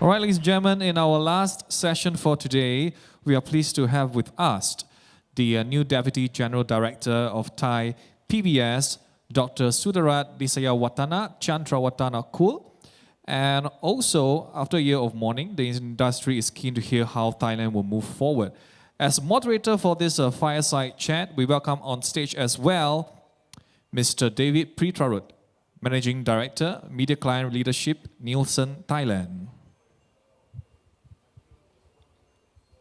All right, ladies and gentlemen, in our last session for today, we are pleased to have with us the new Deputy General Director of Thai PBS, Dr. Sudarat Disayawatana Chandrawatana Kul. And also, after a year of mourning, the industry is keen to hear how Thailand will move forward. As moderator for this fireside chat, we welcome on stage as well Mr. David Pritarut, Managing Director, Media Client Leadership, Nielsen, Thailand.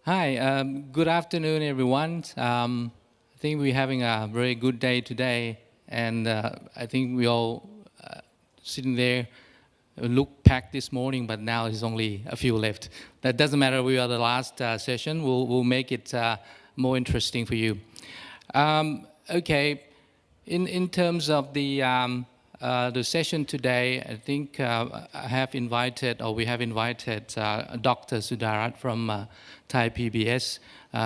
Hi, good afternoon, everyone. I think we're having a very good day today, and I think we all sitting there look packed this morning, but now there's only a few left. That doesn't matter. We are the last session. We'll make it more interesting for you. Okay, in terms of the session today, I think we have invited Dr. Sudarat from Thai PBS,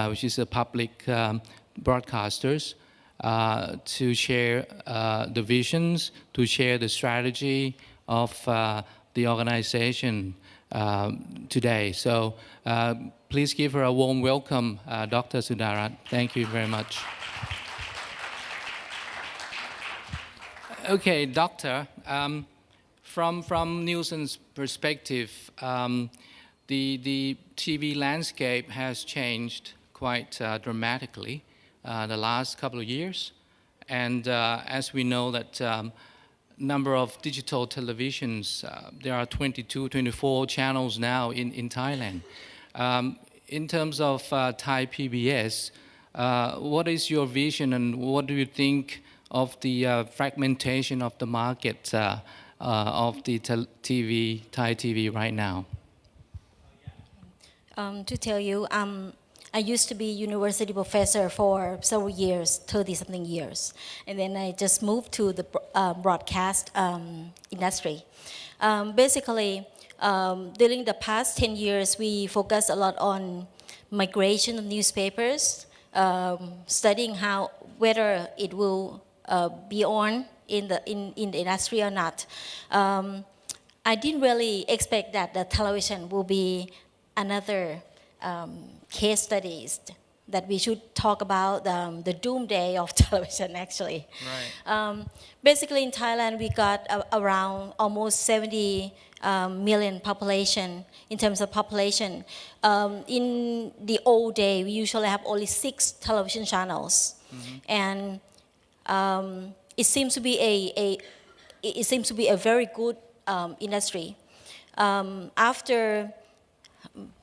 which is a public broadcasters, to share the visions, to share the strategy of the organization today. So please give her a warm welcome, Dr. Sudarat. Thank you very much. Okay, Doctor, from Nielsen's perspective, the TV landscape has changed quite dramatically the last couple of years. And as we know that number of digital televisions, there are 22, 24 channels now in Thailand. In terms of Thai PBS, what is your vision and what do you think of the fragmentation of the market of the Thai TV right now? To tell you, I used to be university professor for several years, 30-something years. And then I just moved to the broadcast industry. Basically, during the past 10 years, we focused a lot on migration of newspapers, studying whether it will be on in the industry or not. I didn't really expect that the television will be another case studies that we should talk about the doomsday of television actually. Right. Basically in Thailand we got around almost 70 million population in terms of population. In the old day we usually have only 6 television channels. And it seems to be a very good industry. After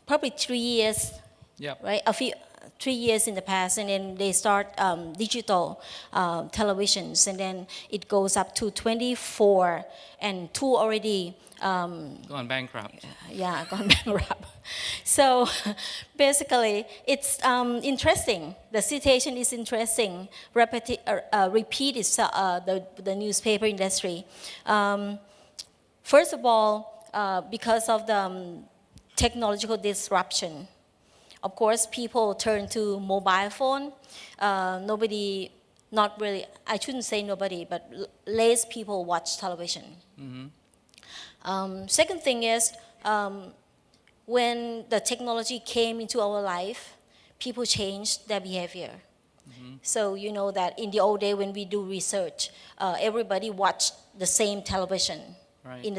probably 3 years, Yep. right? 3 years in the past, and then they start digital televisions, and then it goes up to 24, and 2 already Gone bankrupt. yeah, gone bankrupt. So basically, it's interesting. The situation is interesting. Repeat is the newspaper industry. First of all, because of the technological disruption, of course, people turn to mobile phone. Not really, I shouldn't say nobody, but less people watch television. Second thing is, when the technology came into our life, people changed their behavior. So you know that in the old day when we do research, everybody watched the same television. Right. In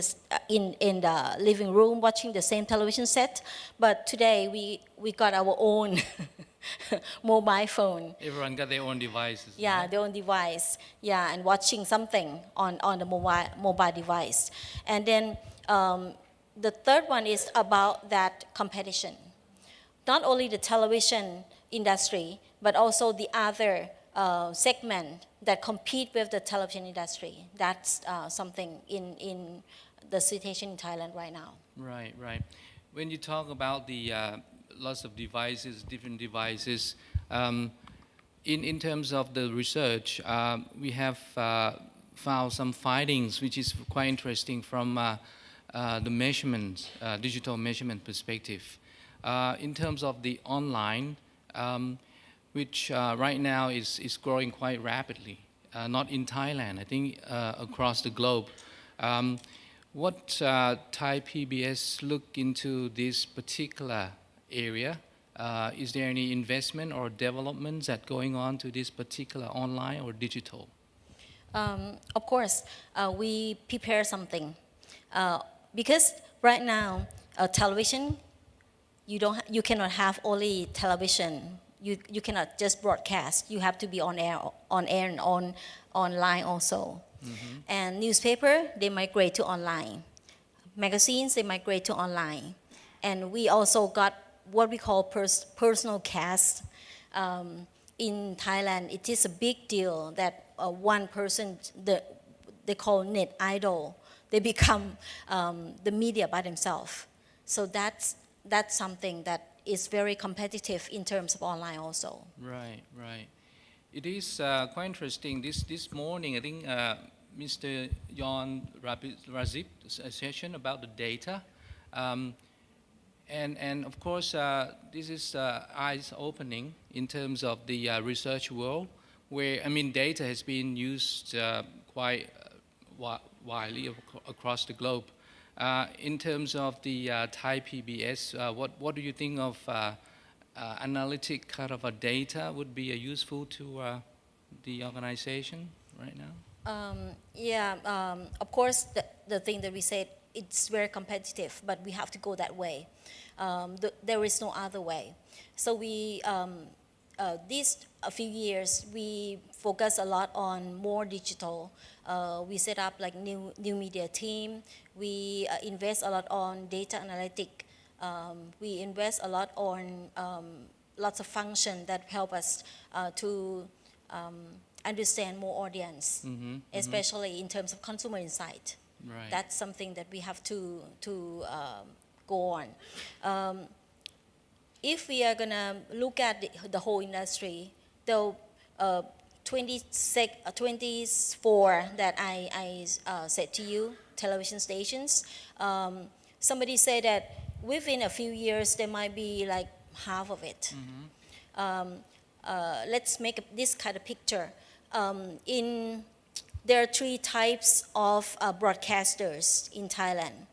the living room watching the same television set, but today we got our own mobile phone. Everyone got their own devices. Yeah, right? their own device. Yeah, and watching something on the mobile device. And then the third one is about that competition. Not only the television industry, but also the other segment that compete with the television industry. That's something in the situation in Thailand right now. Right, right. When you talk about the lots of devices, different devices, in terms of the research, we have found some findings which is quite interesting from the measurements, digital measurement perspective. In terms of the online, which right now is growing quite rapidly, not in Thailand, I think across the globe. What Thai PBS look into this particular area? Is there any investment or developments that going on to this particular online or digital? Of course, we prepare something because right now television you cannot have only television. You cannot just broadcast. You have to be on air and online also. And newspaper they migrate to online. Magazines they migrate to online, and we also got what we call personal cast. In Thailand, it is a big deal that one person, they call net idol, they become the media by themselves. So that's something that is very competitive in terms of online also. Right, right. It is quite interesting. This morning, I think Mr. Yon Razip a session about the data. And of course, this is eyes opening in terms of the research world, where, I mean, data has been used quite widely across the globe. In terms of the Thai PBS, what do you think of analytic kind of a data would be useful to the organization right now? Of course, the thing that we said, it's very competitive, but we have to go that way. There is no other way. So we, these a few years, we focus a lot on more digital. We set up like new media team. We invest a lot on data analytic. We invest a lot on lots of function that help us to understand more audience, especially in terms of consumer insight. Right. That's something that we have to go on. If we are gonna look at the whole industry, though 24 that I said to you, television stations, somebody said that within a few years there might be like half of it. Let's make this kind of picture. There are 3 types of broadcasters in Thailand.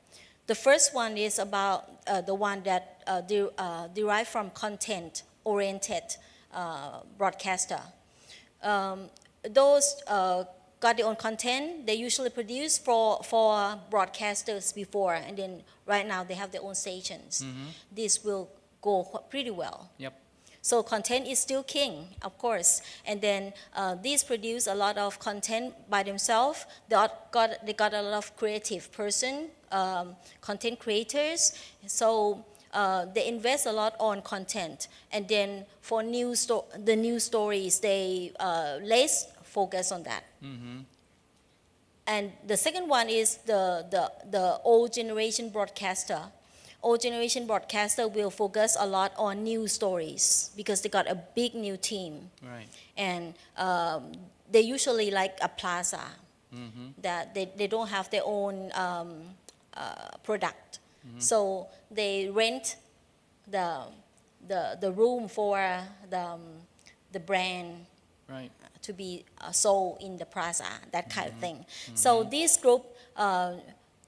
The first one is about the one that derive from content-oriented broadcaster. Those got their own content. They usually produce for broadcasters before, and then right now they have their own stations. This will go pretty well. Yep. So content is still king, of course. And then these produce a lot of content by themselves. They got a lot of creative person, content creators. So they invest a lot on content. And then for the news stories, they less focus on that. And the second one is the old generation broadcaster. Old generation broadcaster will focus a lot on news stories because they got a big new team. Right. And they usually like a plaza that they don't have their own product. So they rent the room for the brand Right. to be sold in the plaza, that kind of thing. So this group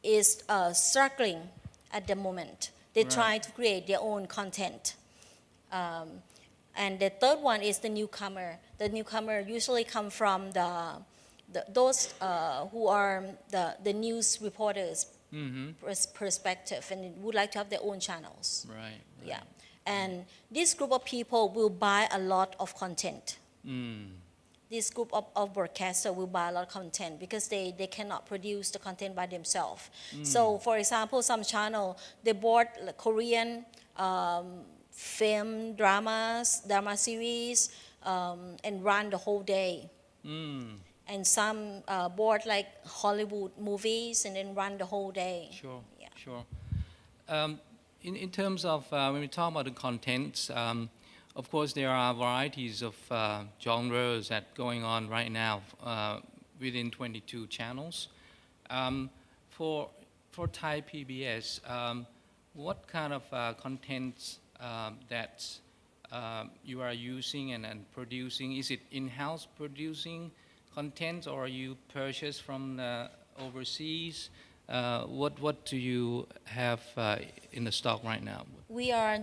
is struggling at the moment. They try to create their own content. And the third one is the newcomer. The newcomer usually come from those who are the news reporters perspective and would like to have their own channels. Right. Yeah. And this group of people will buy a lot of content. This group of broadcasters will buy a lot of content because they cannot produce the content by themselves. So for example, some channel, they bought like Korean film, drama series, and run the whole day. And some bought like Hollywood movies and then run the whole day. Sure. Yeah. Sure. In terms of when we talk about the contents, of course, there are varieties of genres that going on right now within 22 channels. For Thai PBS, what kind of contents that you are using and producing? Is it in-house producing content, or you purchase from overseas? What do you have in the stock right now? We are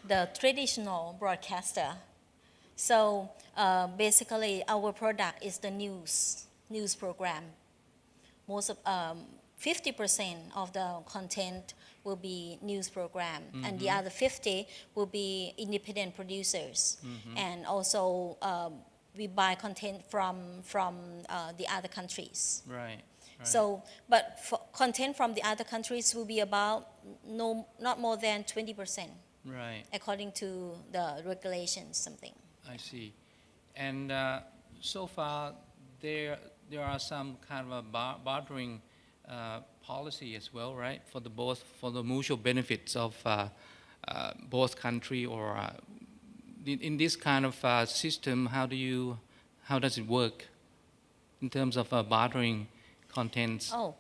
the traditional broadcaster. So basically, our product is the news program. Most of 50% of the content will be news program, and the other 50 will be independent producers, and also we buy content from the other countries. Right. So, but for content from the other countries will be about not more than 20%, Right. according to the regulations, something. I see. And so far, there are some kind of a bartering policy as well, right? For the mutual benefits of both country, or in this kind of system, how does it work in terms of bartering contents? Oh,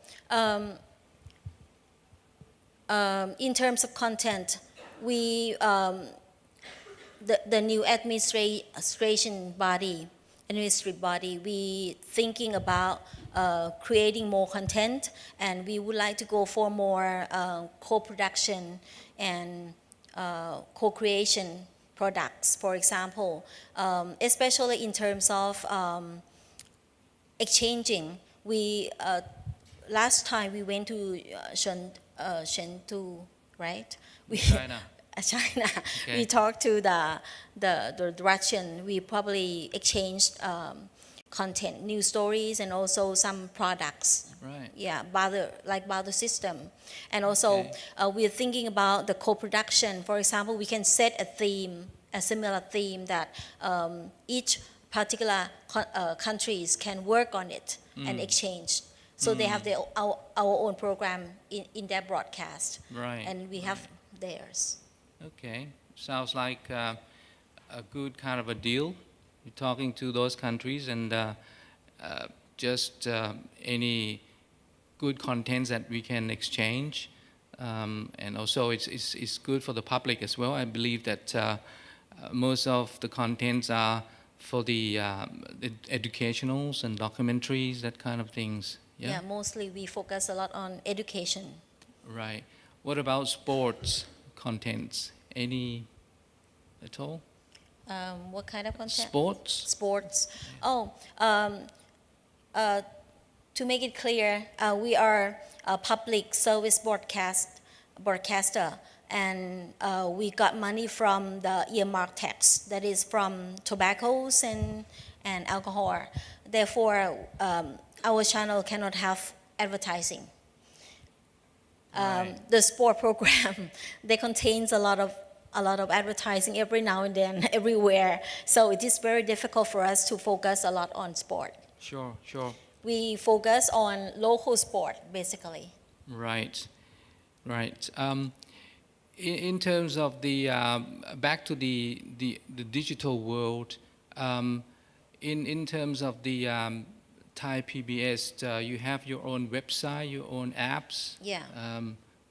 in terms of content, we the new administrative body, we thinking about creating more content, and we would like to go for more co-production and co-creation products. For example, especially in terms of exchanging. We last time we went to Chengdu, right? China. China. Okay. We talked to the Russian. We probably exchanged content, news stories, and also some products. Right. Yeah, barter system. And also Okay. we're thinking about the co-production. For example, we can set a similar theme that each particular countries can work on it and exchange. So they have our own program in their broadcast. Right. And we have theirs. Okay. Sounds like a good kind of a deal. You're talking to those countries, and just any good contents that we can exchange. And also it's good for the public as well. I believe that most of the contents are for the educationals and documentaries, that kind of things. Yeah, mostly we focus a lot on education. Right. What about sports contents? Any at all? What kind of content? Sports? Oh, to make it clear, we are a public service broadcaster, and we got money from the earmark tax, that is from tobaccos and alcohol. Therefore, our channel cannot have advertising. Right. The sport program, they contains a lot of advertising every now and then, everywhere. So it is very difficult for us to focus a lot on sport. Sure. We focus on local sport, basically. Right. In terms of the back to the digital world, in terms of the Thai PBS, you have your own website, your own apps. Yeah.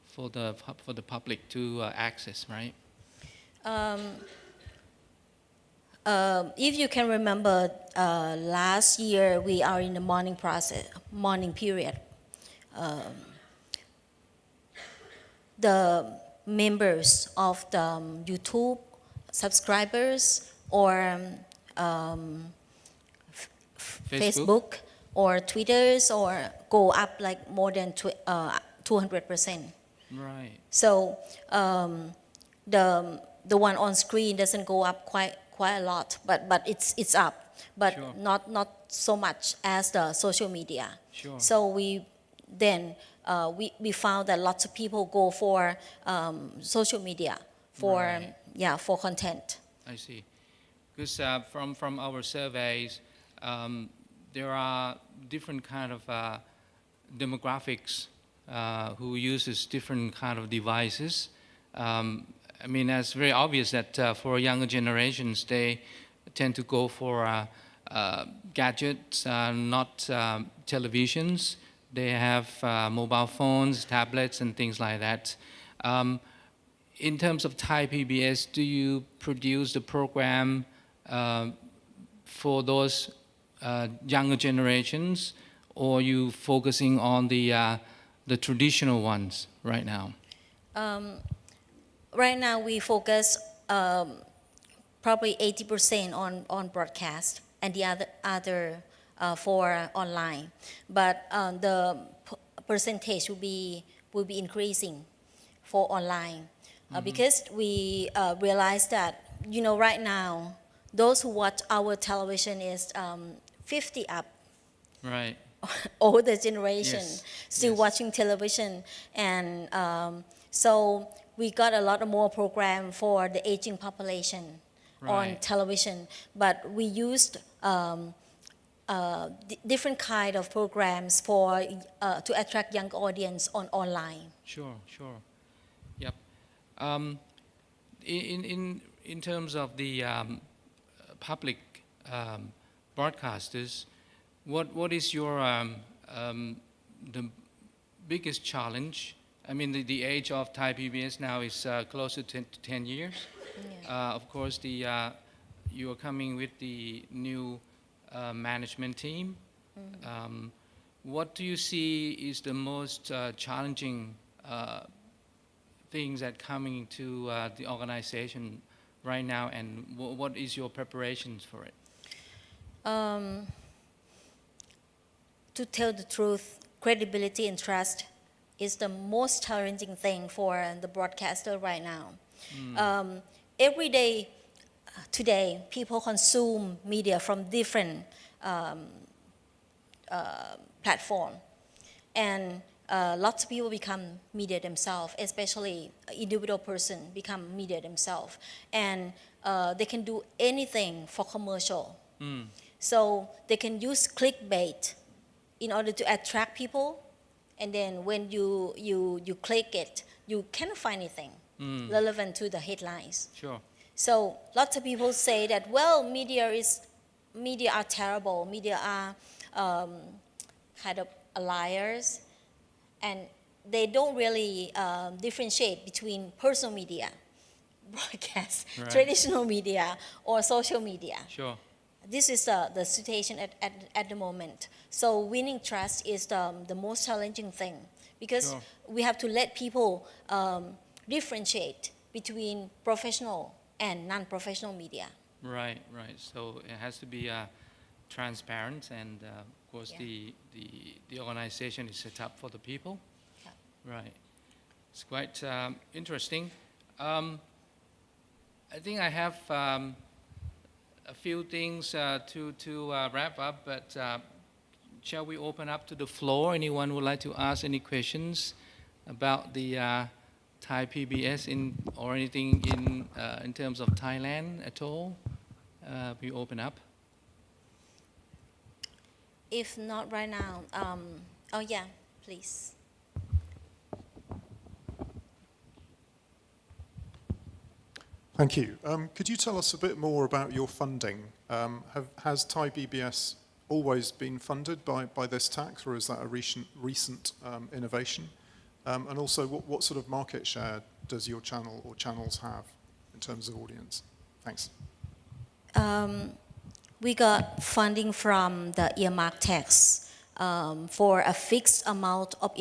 For the public to access, right? If you can remember, last year we are in the morning period. The members of the YouTube subscribers or Facebook or Twitters or go up like more than 200%. Right. So the one on screen doesn't go up quite a lot, but it's up, but Sure. not so much as the social media. Sure. So we found that lots of people go for social media for Right. for content. I see. Because from our surveys, there are different kind of demographics who uses different kind of devices. I mean, it's very obvious that for younger generations, they tend to go for gadgets, not televisions. They have mobile phones, tablets, and things like that. In terms of Thai PBS, do you produce the program for those younger generations, or you focusing on the the traditional ones right now? Right now, we focus probably 80% on broadcast and the other for online. But the percentage will be increasing for online because we realize that right now those who watch our television is 50 up. Right. Older generation Yes. still Yes. watching television, and so we got a lot more program for the aging population on Right. television, but we used different kind of programs for to attract young audience on online. Sure, sure. Yep. In terms of the public broadcasters, what is your the biggest challenge? I mean, the age of Thai PBS now is close to 10 years. Yeah. Of course, you are coming with the new management team. What do you see is the most challenging things that coming to the organization right now, and what is your preparations for it? To tell the truth, credibility and trust is the most challenging thing for the broadcaster right now. Every day, today, people consume media from different platform, and lots of people become media themselves, especially individual person become media themselves, and they can do anything for commercial. So they can use clickbait in order to attract people, and then when you click it, you cannot find anything relevant to the headlines. Sure. So lots of people say that, well, media are terrible, media are kind of liars, and they don't really differentiate between personal media, broadcast, Right. traditional media, or social media. Sure. This is the situation at the moment. So winning trust is the most challenging thing, because Sure. we have to let people differentiate between professional and non-professional media. Right, right. So it has to be transparent, and of course Yeah. the organization is set up for the people. Yeah. Right. It's quite interesting. I think I have a few things to wrap up, but shall we open up to the floor? Anyone would like to ask any questions about the Thai PBS or anything in terms of Thailand at all? We open up. If not right now, oh yeah, please. Thank you. Could you tell us a bit more about your funding? Has Thai PBS always been funded by this tax, or is that a recent innovation? And also, what sort of market share does your channel or channels have in terms of audience? Thanks. We got funding from the earmark tax for a fixed amount of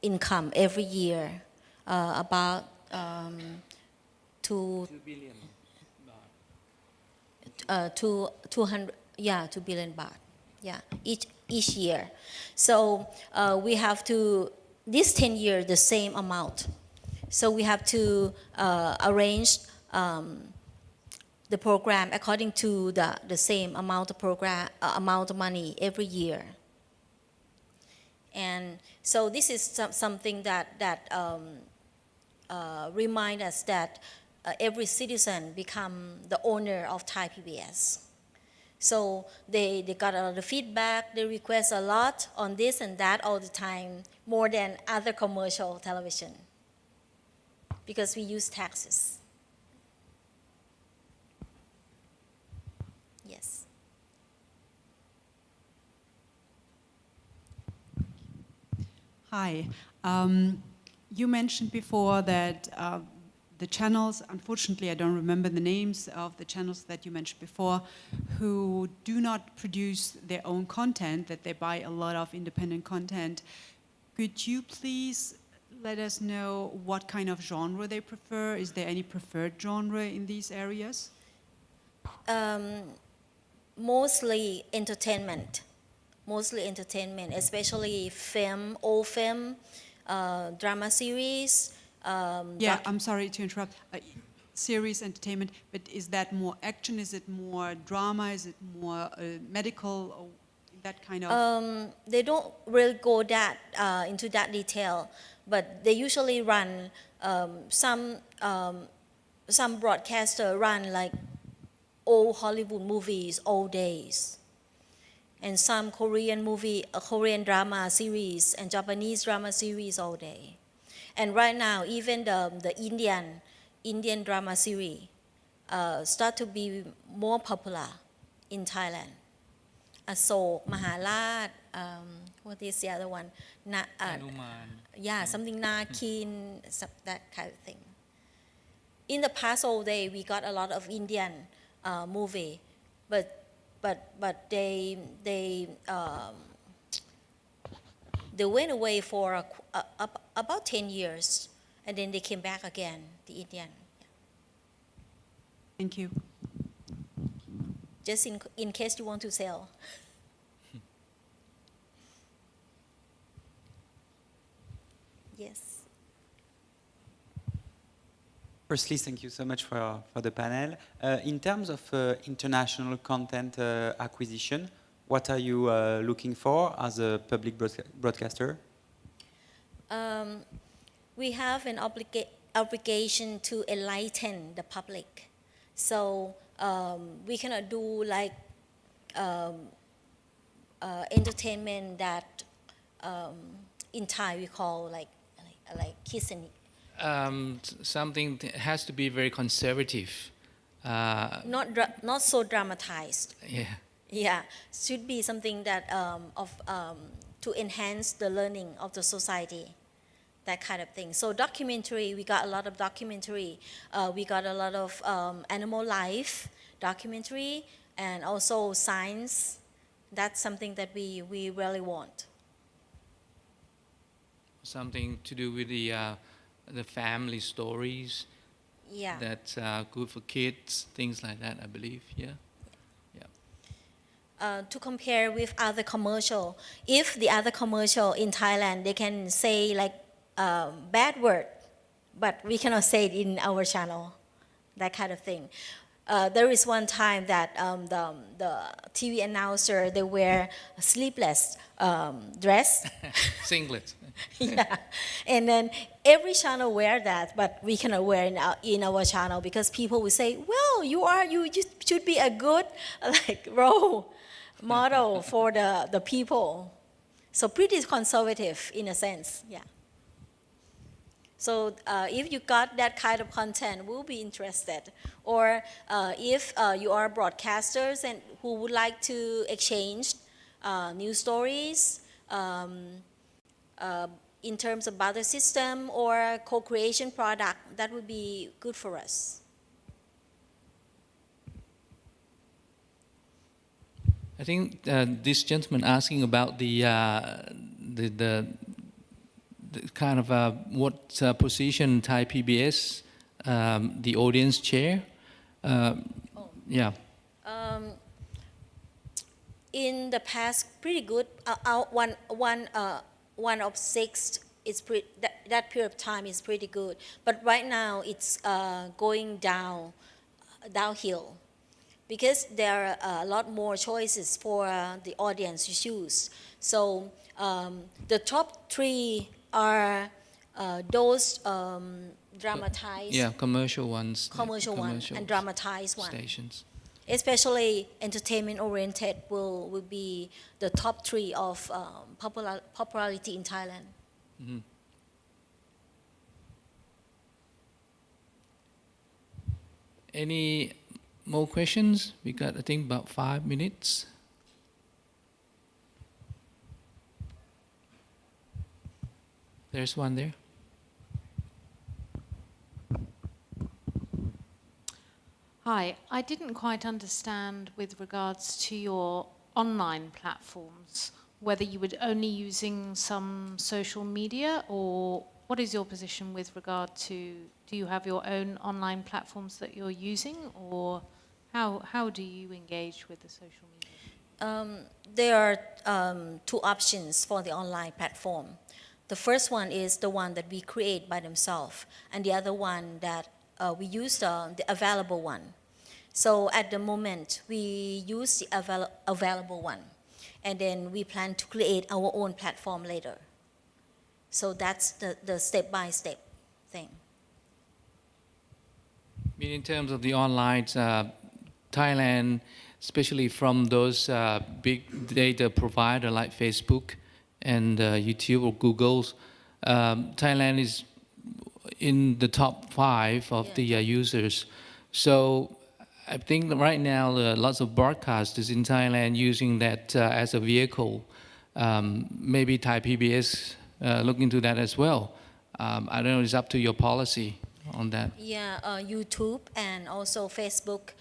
income every year, about 2 billion. 2 billion baht, yeah, each year. So we have to, this 10 years, the same amount. So we have to arrange the program according to the same amount of amount of money every year. And so this is something that remind us that every citizen become the owner of Thai PBS. So they got a lot of feedback, they request a lot on this and that all the time, more than other commercial television, because we use taxes. Yes. Hi. You mentioned before that the channels, unfortunately I don't remember the names of the channels that you mentioned before, who do not produce their own content, that they buy a lot of independent content. Could you please let us know what kind of genre they prefer? Is there any preferred genre in these areas? Mostly entertainment, especially film, old film, drama series. Yeah, I'm sorry to interrupt. Series, entertainment, but is that more action? Is it more drama? Is it more medical? Or that kind of? They don't really go that into that detail, but they usually run some broadcaster run like old Hollywood movies all days, and some Korean Korean drama series and Japanese drama series all day, and right now even the Indian drama series start to be more popular in Thailand. Asok, Maharaj, what is the other one? Hanuman. Yeah, something Nakin, that kind of thing. In the past all day, we got a lot of Indian movie, but they went away for about 10 years, and then they came back again, the Indian. Thank you. Just in case you want to sell. Yes. Firstly, thank you so much for the panel. In terms of international content acquisition, what are you looking for as a public broadcaster? We have an obligation to enlighten the public. So we cannot do like entertainment that in Thai we call like kissing. Something that has to be very conservative. Not so dramatized. Yeah. Yeah, should be something that to enhance the learning of the society, that kind of thing. So documentary, we got a lot of documentary. We got a lot of animal life documentary, and also science. That's something that we really want. Something to do with the family stories. Yeah. That's good for kids, things like that, I believe. Yeah. To compare with other commercial, if the other commercial in Thailand, they can say like bad word, but we cannot say it in our channel, that kind of thing. There is one time that the TV announcer, they wear a sleeveless dress. Singlet. Yeah, and then every channel wear that, but we cannot wear in our channel because people will say, well, you should be a good like role model for the people. So pretty conservative in a sense, yeah. So if you got that kind of content, we'll be interested. Or if you are broadcasters and who would like to exchange news stories in terms of barter system or co-creation product, that would be good for us. I think this gentleman asking about the kind of what position Thai PBS, the audience chair. Yeah. In the past, pretty good. One of 6 is that period of time is pretty good. But right now it's going downhill, because there are a lot more choices for the audience to choose. So the top 3 are those dramatized, Commercial ones. commercial one, and dramatized one. Stations. Especially entertainment oriented will be the top 3 of popularity in Thailand. Mm-hmm. Any more questions? We got, I think, about 5 minutes. There's one there. Hi, I didn't quite understand with regards to your online platforms whether you would only using some social media, or what is your position with regard to, do you have your own online platforms that you're using, or how do you engage with the social media? There are two options for the online platform. The first one is the one that we create by themselves, and the other one that we use the available one. So at the moment, we use the available one, and then we plan to create our own platform later. So that's the step-by-step thing. In terms of the online, Thailand, especially from those big data provider like Facebook and YouTube or Google, Thailand is in the top 5 of the users. So I think that right now lots of broadcasters in Thailand using that as a vehicle. Maybe Thai PBS look into that as well. I don't know, it's up to your policy on that. Yeah, YouTube and also Facebook.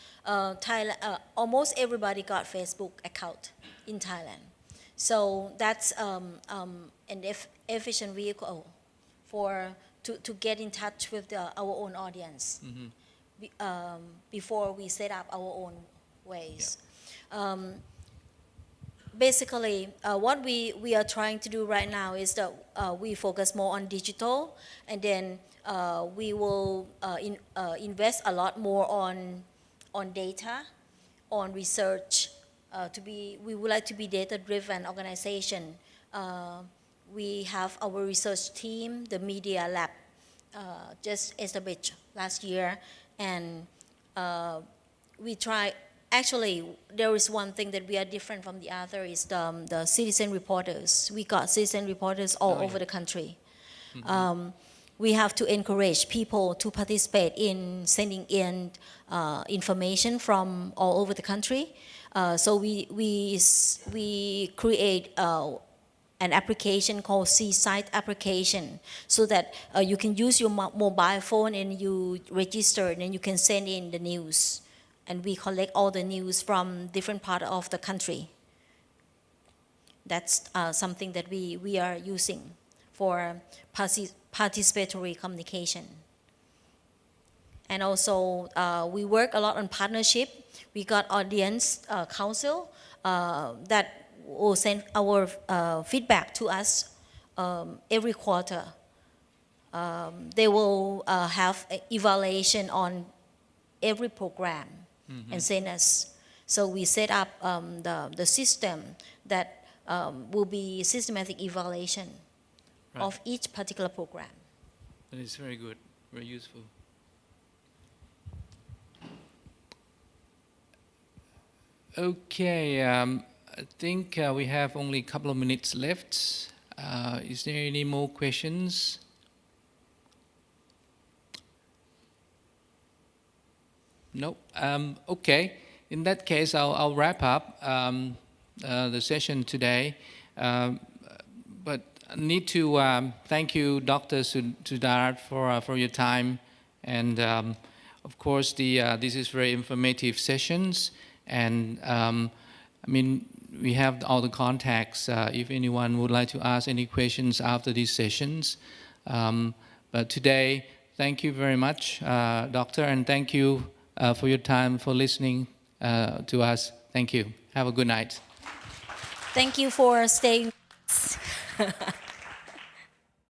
Almost everybody got Facebook account in Thailand. So that's an efficient vehicle to get in touch with our own audience before we set up our own ways. Yeah. Basically, what we are trying to do right now is that we focus more on digital, and then we will invest a lot more on data, on research. We would like to be data-driven organization. We have our research team, the Media Lab, just established last year, and we try. Actually, there is one thing that we are different from the other is the citizen reporters. We got citizen reporters all over the country. Mm-hmm. We have to encourage people to participate in sending in information from all over the country. So we create an application called Seaside application, so that you can use your mobile phone and you register, and then you can send in the news. And we collect all the news from different parts of the country. That's something that we are using for participatory communication. And also, we work a lot on partnership. We got audience council that will send our feedback to us every quarter. They will have an evaluation on every program. Mm-hmm. And send us. So we set up the system that will be systematic evaluation of each particular program. That is very good, very useful. Okay, I think we have only a couple of minutes left. Is there any more questions? No. Okay. In that case, I'll wrap up the session today. But I need to thank you, Dr. Sudarat, for your time. And of course, this is very informative sessions. And I mean, we have all the contacts if anyone would like to ask any questions after these sessions. But today, thank you very much, Doctor, and thank you for your time, for listening to us. Thank you. Have a good night. Thank you for staying.